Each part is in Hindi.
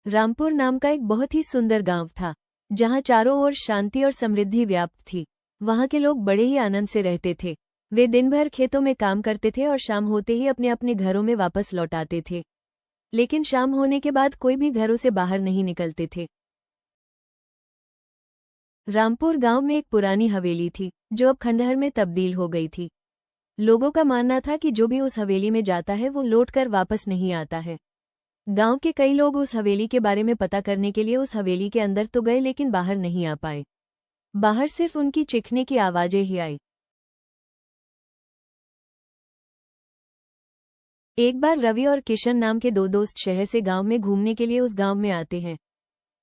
रामपुर नाम का एक बहुत ही सुंदर गांव था, जहां चारों ओर शांति और समृद्धि व्याप्त थी। वहां के लोग बड़े ही आनंद से रहते थे। वे दिन भर खेतों में काम करते थे और शाम होते ही अपने अपने घरों में वापस लौट आते थे। लेकिन शाम होने के बाद कोई भी घरों से बाहर नहीं निकलते थे। रामपुर गांव में एक पुरानी हवेली थी, जो अब खंडहर में तब्दील हो गई थी। लोगों का मानना था कि जो भी उस हवेली में जाता है वो लौटकर वापस नहीं आता है। गांव के कई लोग उस हवेली के बारे में पता करने के लिए उस हवेली के अंदर तो गए, लेकिन बाहर नहीं आ पाए। बाहर सिर्फ उनकी चीखने की आवाजें ही आई। एक बार रवि और किशन नाम के दो दोस्त शहर से गांव में घूमने के लिए उस गांव में आते हैं।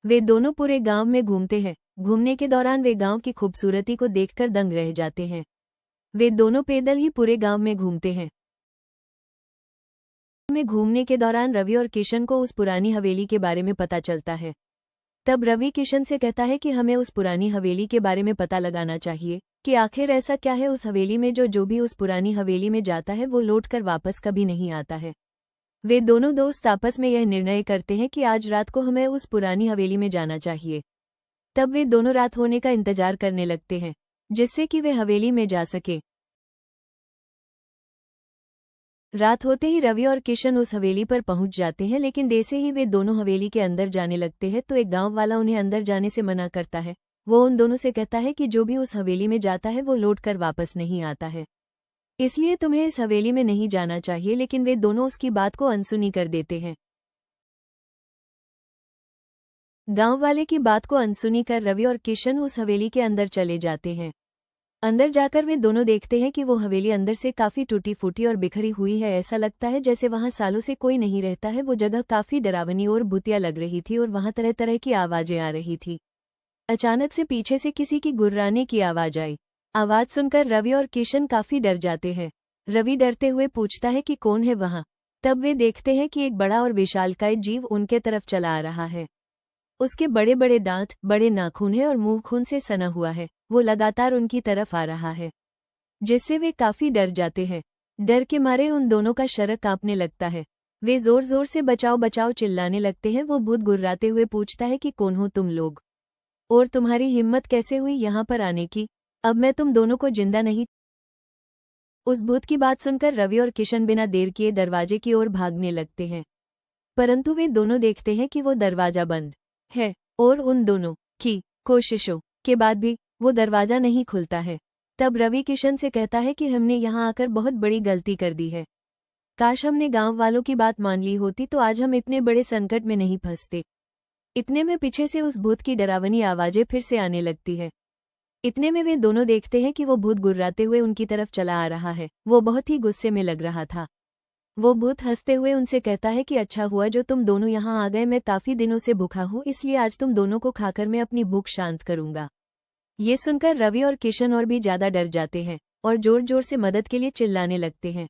वे दोनों पूरे गांव में घूमते हैं। घूमने के दौरान वे गांव की खूबसूरती को देखकर दंग रह जाते हैं। वे दोनों पैदल ही पूरे गांव में घूमते हैं। में घूमने के दौरान रवि और किशन को उस पुरानी हवेली के बारे में पता चलता है। तब रवि किशन से कहता है कि हमें उस पुरानी हवेली के बारे में पता लगाना चाहिए कि आखिर ऐसा क्या है उस हवेली में जो भी उस पुरानी हवेली में जाता है वो लौटकर वापस कभी नहीं आता है। वे दोनों दोस्त आपस में यह निर्णय करते हैं कि आज रात को हमें उस पुरानी हवेली में जाना चाहिए। तब वे दोनों रात होने का इंतजार करने लगते हैं, जिससे कि वे हवेली में जा सके। रात होते ही रवि और किशन उस हवेली पर पहुंच जाते हैं, लेकिन जैसे ही वे दोनों हवेली के अंदर जाने लगते हैं तो एक गांव वाला उन्हें अंदर जाने से मना करता है। वो उन दोनों से कहता है कि जो भी उस हवेली में जाता है वो लौटकर वापस नहीं आता है, इसलिए तुम्हें इस हवेली में नहीं जाना चाहिए। लेकिन वे दोनों उसकी बात को अनसुनी कर देते हैं। गांव वाले की बात को अनसुनी कर रवि और किशन उस हवेली के अंदर चले जाते हैं। अंदर जाकर वे दोनों देखते हैं कि वो हवेली अंदर से काफी टूटी फूटी और बिखरी हुई है। ऐसा लगता है जैसे वहां सालों से कोई नहीं रहता है। वो जगह काफी डरावनी और भूतिया लग रही थी और वहां तरह तरह की आवाजें आ रही थी। अचानक से पीछे से किसी की गुर्राने की आवाज आई। आवाज सुनकर रवि और किशन काफी डर जाते हैं। रवि डरते हुए पूछता है कि कौन है वहां। तब वे देखते हैं कि एक बड़ा और विशालकाय जीव उनके तरफ चला आ रहा है। उसके बड़े बड़े दांत, बड़े नाखून हैं और मुंह खून से सना हुआ है। वो लगातार उनकी तरफ आ रहा है, जिससे वे काफी डर जाते हैं। डर के मारे उन दोनों का शरीर कांपने लगता है। वे जोर जोर से बचाओ बचाओ चिल्लाने लगते हैं। वो भूत गुर्राते हुए पूछता है कि कौन हो तुम लोग और तुम्हारी हिम्मत कैसे हुई यहाँ पर आने की। अब मैं तुम दोनों को जिंदा नहीं। उस भूत की बात सुनकर रवि और किशन बिना देर किए दरवाजे की ओर भागने लगते हैं, परंतु वे दोनों देखते हैं कि वो दरवाजा बंद है और उन दोनों की कोशिशों के बाद भी वो दरवाजा नहीं खुलता है। तब रवि किशन से कहता है कि हमने यहाँ आकर बहुत बड़ी गलती कर दी है। काश हमने गांव वालों की बात मान ली होती तो आज हम इतने बड़े संकट में नहीं फंसते। इतने में पीछे से उस भूत की डरावनी आवाजें फिर से आने लगती है। इतने में वे दोनों देखते हैं कि वो भूत गुर्राते हुए उनकी तरफ चला आ रहा है। वो बहुत ही गुस्से में लग रहा था। वो भूत हंसते हुए उनसे कहता है कि अच्छा हुआ जो तुम दोनों यहाँ आ गए। मैं काफी दिनों से भूखा हूँ, इसलिए आज तुम दोनों को खाकर मैं अपनी भूख शांत करूंगा। ये सुनकर रवि और किशन और भी ज्यादा डर जाते हैं और जोर जोर से मदद के लिए चिल्लाने लगते हैं,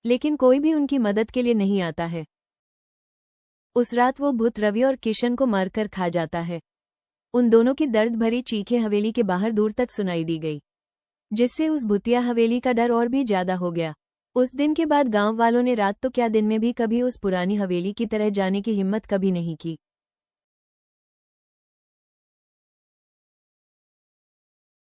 लेकिन कोई भी उनकी मदद के लिए नहीं आता है। उस रात वो भूत रवि और किशन को मारकर खा जाता है। उन दोनों की दर्द भरी चीखें हवेली के बाहर दूर तक सुनाई दी गई, जिससे उस भूतिया हवेली का डर और भी ज्यादा हो गया। उस दिन के बाद गांव वालों ने रात तो क्या दिन में भी कभी उस पुरानी हवेली की तरह जाने की हिम्मत कभी नहीं की।